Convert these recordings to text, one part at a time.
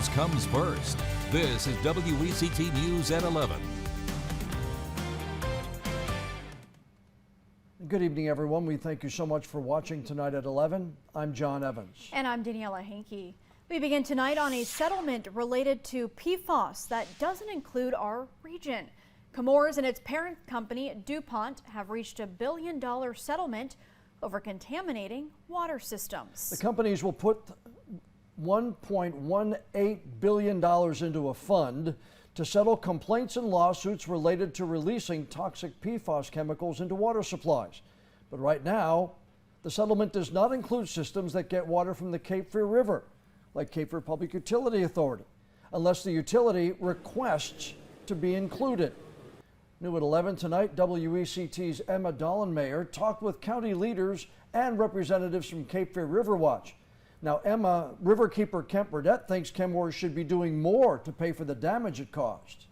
news comes first. This is WECT News at 11. Good evening, everyone. We thank you so much for watching tonight at 11. I'm John Evans. And I'm Daniela Hankey. We begin tonight on a settlement related to PFAS that doesn't include our region. Chemours and its parent company, DuPont, have reached $1 billion settlement over contaminating water systems. The companies will put $1.18 billion into a fund to settle complaints and lawsuits related to releasing toxic PFAS chemicals into water supplies. But right now, the settlement does not include systems that get water from the Cape Fear River, like Cape Fear Public Utility Authority, unless the utility requests to be included. New at 11 tonight, WECT's Emma Dollenmayer talked with county leaders and representatives from Cape Fear River Watch. Now, Emma, Riverkeeper Kemp Burdett thinks Chemours should be doing more to pay for the damage it caused.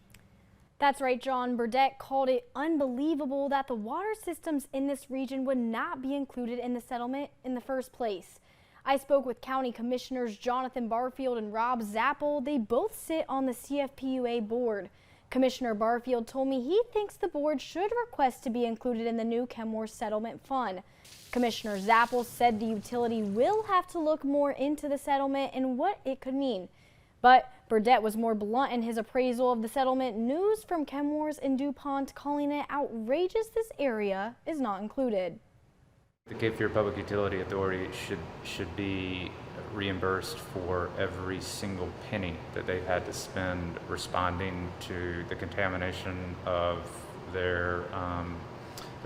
That's right, John. Burdett called it unbelievable that the water systems in this region would not be included in the settlement in the first place. I spoke with County Commissioners Jonathan Barfield and Rob Zappel. They both sit on the CFPUA board. Commissioner Barfield told me he thinks the board should request to be included in the new Chemours settlement fund. Commissioner Zappel said the utility will have to look more into the settlement and what it could mean. But Burdett was more blunt in his appraisal of the settlement. News from Chemours and DuPont calling it outrageous this area is not included. The Cape Fear Public Utility Authority should be reimbursed for every single penny that they've had to spend responding to the contamination of their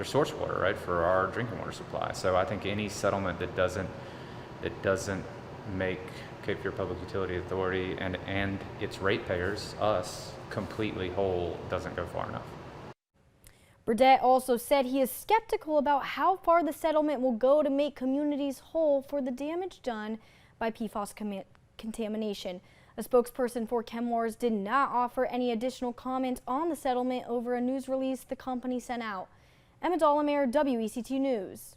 source water, right, for our drinking water supply. So I think any settlement that doesn't make Cape Fear Public Utility Authority and its ratepayers, us, completely whole doesn't go far enough. Burdett also said he is skeptical about how far the settlement will go to make communities whole for the damage done by PFAS contamination. A spokesperson for Chemours did not offer any additional comment on the settlement over a news release the company sent out. Emma Dollenmayer, WECT News.